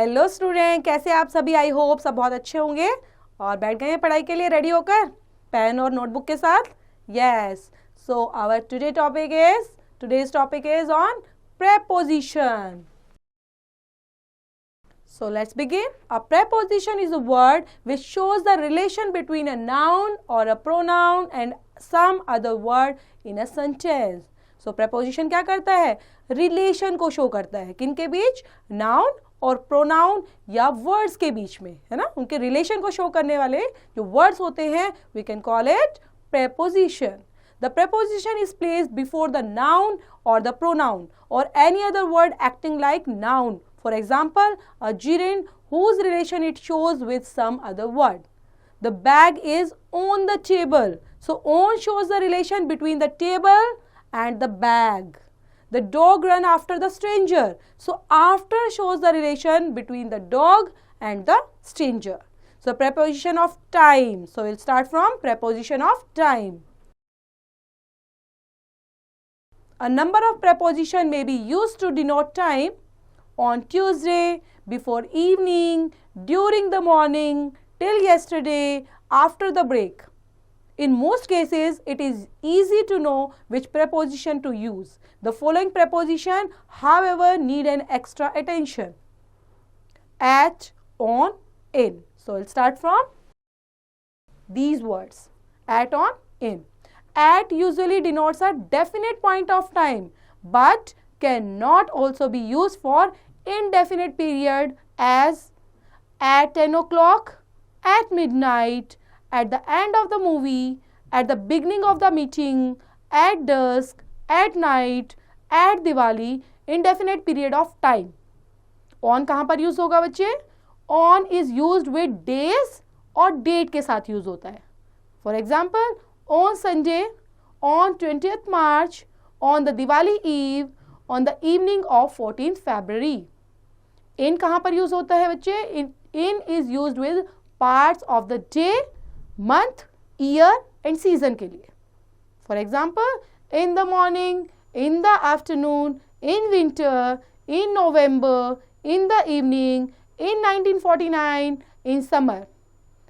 Hello student, कैसे आप सभी? आई होप सब बहुत अच्छे होंगे और बैठ गए हैं पढ़ाई के लिए रेडी होकर पेन और नोटबुक के साथ. Yes, so our today's topic is on preposition. So let's begin. A preposition is a word which shows the relation between a noun or a pronoun and some other word in a sentence. So preposition क्या करता है? Relation को show करता है. किन के बीच? Noun और pronoun या वर्ड्स के बीच में, है ना? उनके रिलेशन को शो करने वाले जो वर्ड्स होते हैं we can call it preposition. The preposition is placed before the noun or the pronoun or any other word acting like noun. For example, a gerund whose relation it shows with some other word. The bag is on the table. So on shows the relation between the table and the bag. The dog ran after the stranger. So after shows the relation between the dog and the stranger. So preposition of time. So we'll start from preposition of time. A number of preposition may be used to denote time. On Tuesday, before evening, during the morning, till yesterday, after the break. In most cases, it is easy to know which preposition to use. The following preposition, however, need an extra attention. At, on, in. So, we'll start from these words. At, on, in. At usually denotes a definite point of time, but cannot also be used for indefinite period as at 10 o'clock, at midnight, at the end of the movie, at the beginning of the meeting, at dusk, at night, at Diwali, indefinite period of time. On कहाँ पर use होगा बच्चे? On is used with days और date के साथ use होता है. For example, on Sunday, on 20th March, on the Diwali Eve, on the evening of 14th February. In कहाँ पर यूज होता है बच्चे? In is used with parts of the day, month, year and season के लिए. For example, in the morning, in the afternoon, in winter, in November, in the evening, in 1949, in summer.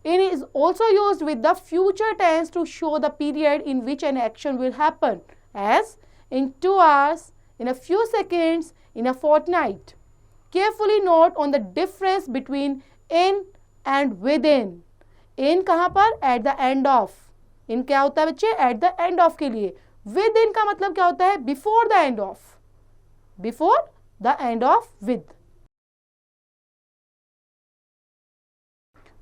In is also used with the future tense to show the period in which an action will happen, as in 2 hours, in a few seconds, in a fortnight. Carefully note on the difference between in and within. In कहाँ पर? At the end of. In क्या होता है बच्चे? At the end of के लिए. Within का मतलब क्या होता है? Before the end of. Before the end of with.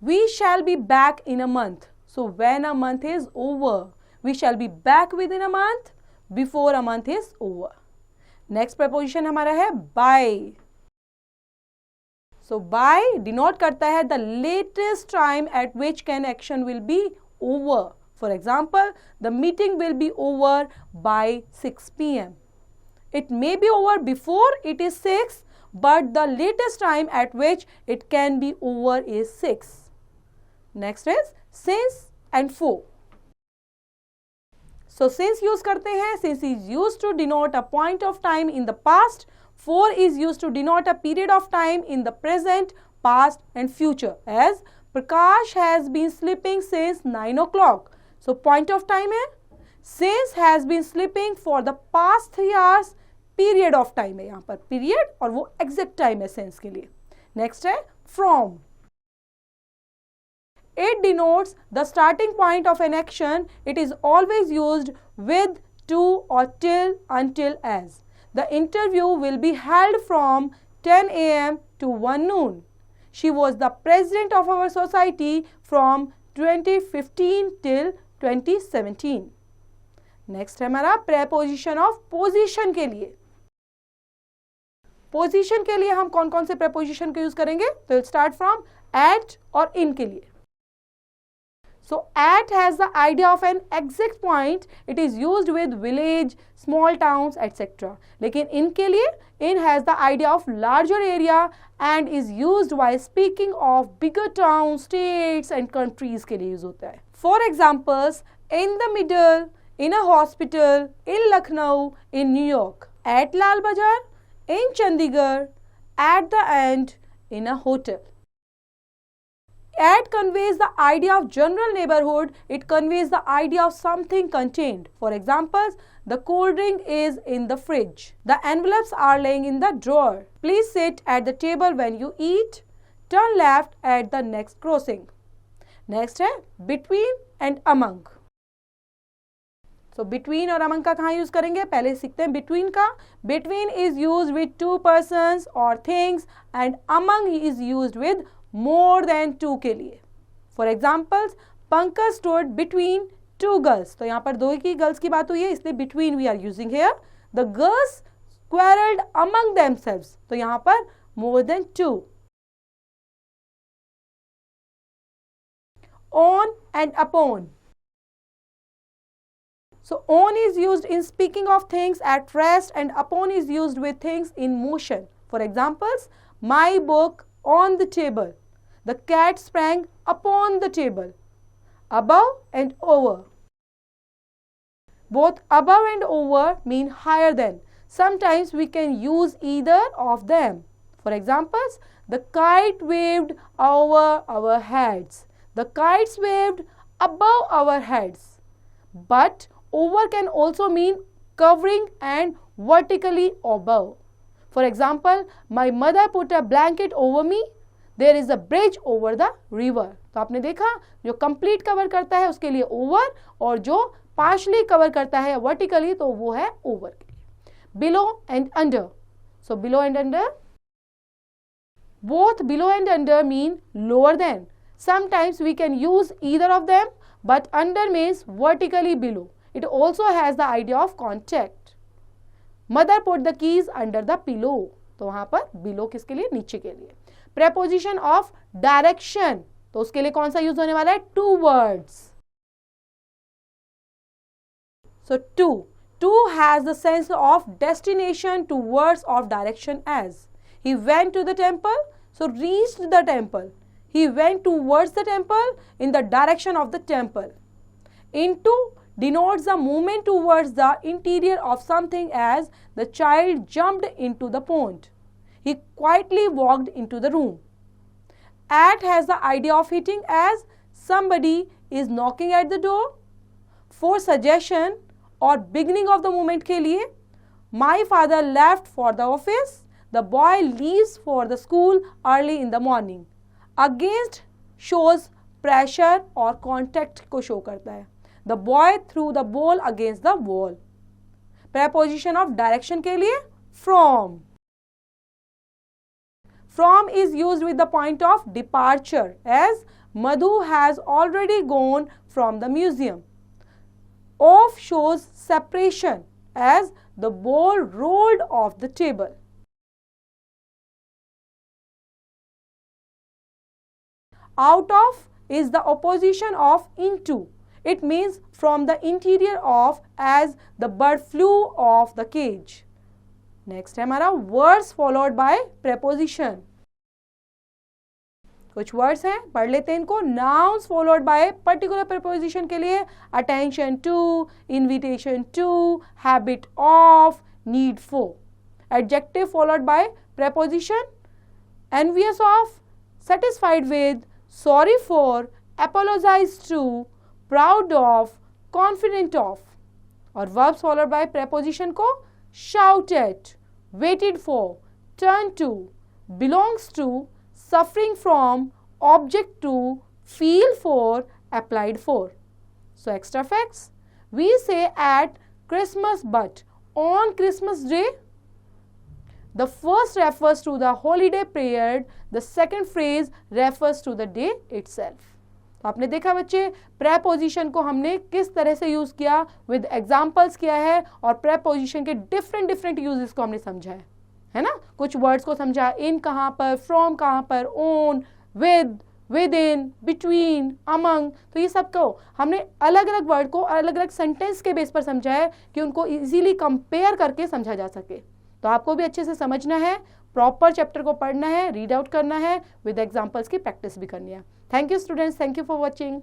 We shall be back in a month. So when a month is over, we shall be back within a month. Before a month is over. Next preposition हमारा है by. So by denote करता है the latest time at which an action will be over. For example, the meeting will be over by 6 p.m. It may be over before it is 6, but the latest time at which it can be over is 6. Next is since and for. So since use करते हैं. Since is used to denote a point of time in the past. For is used to denote a period of time in the present, past and future. As Prakash has been sleeping since 9 o'clock. So point of time है. Since has been sleeping for the past 3 hours. Period of time है यहाँ पर. Period और वो exact time है since के लिए. Next है from. It denotes the starting point of an action. It is always used with, to or till, until, as. The interview will be held from 10 a.m. to 1 noon. She was the president of our society from 2015 till 2017. Next है हमारा preposition of position के लिए. Position के लिए हम कौन कौन से preposition को यूज करेंगे? तो we'll start from at और in के लिए. So at has the idea of an exact point. It is used with village, small towns, etc. लेकिन in के लिए in has the idea of larger area and is used while speaking of bigger towns, states and countries के लिए use होता है. For examples, in the middle, in a hospital, in Lucknow, in New York, at Lal Bazaar, in Chandigarh, at the end, in a hotel. At conveys the idea of general neighborhood. It conveys the idea of something contained. For examples, the cold drink is in the fridge. The envelopes are laying in the drawer. Please sit at the table when you eat. Turn left at the next crossing. Next है between and among. So between और among का कहाँ use करेंगे? पहले सीखते हैं between का. Between is used with two persons or things and among is used with more than two के लिए. For examples, Pankaj stood between two girls. तो यहाँ पर दो की गर्ल्स की बात हुई है, इसलिए between we are using here. The girls quarreled among themselves. तो यहाँ पर more than two. On and upon. So on is used in speaking of things at rest and upon is used with things in motion. For examples, my book on the table. The cat sprang upon the table. Above and over. Both above and over mean higher than. Sometimes we can use either of them. For examples, the kite waved over our heads. The kites waved above our heads. But over can also mean covering and vertically above. For example, my mother put a blanket over me. There is a bridge over the river. तो आपने देखा जो complete cover करता है उसके लिए over और जो partially cover करता है vertically तो वो है over के लिए. Below and under. So below and under. Both below and under mean lower than. Sometimes we can use either of them, but under means vertically below. It also has the idea of contact. Mother put the keys under the pillow. तो वहाँ पर below किसके लिए? नीचे के लिए. Preposition of direction. तो उसके लिए कौन सा यूज होने वाला है? Two words. So to. To has the sense of destination to words of direction as. He went to the temple, so reached the temple. He went towards the temple in the direction of the temple. Into denotes the movement towards the interior of something as the child jumped into the pond. He quietly walked into the room. At has the idea of hitting as somebody is knocking at the door. For suggestion or beginning of the movement के लिए my father left for the office. The boy leaves for the school early in the morning. Against shows pressure और contact को show करता है. The boy threw the ball against the wall. Preposition of direction के लिए from. From is used with the point of departure as Madhu has already gone from the museum. Off shows separation as the ball rolled off the table. Out of is the opposition of into. It means from the interior of as the bird flew off the cage. Next है हमारा words followed by preposition. कुछ words हैं पढ़ लेते हैं इनको. Nouns followed by particular preposition के लिए attention to, invitation to, habit of, need for. Adjective followed by preposition envious of, satisfied with, sorry for, apologize to, proud of, confident of. और verbs followed by preposition को shout at, waited for, turn to, belongs to, suffering from, object to, feel for, applied for. So extra facts. We say at Christmas but on Christmas Day. The first refers to the holiday period. The second phrase refers to the day itself. तो आपने देखा बच्चे preposition को हमने किस तरह से use किया with examples किया है और preposition के different uses को हमने समझा है ना. कुछ words को समझा in कहाँ पर, from कहाँ पर, on, with, within, between, among. तो ये सब को हमने अलग अलग वर्ड को अलग अलग सेंटेंस के बेस पर समझा है कि उनको इजीली कंपेयर करके समझा जा सके. तो आपको भी अच्छे से समझना है, प्रॉपर चैप्टर को पढ़ना है, रीड आउट करना है, विद एग्जांपल्स की प्रैक्टिस भी करनी है. Thank you students, thank you for watching.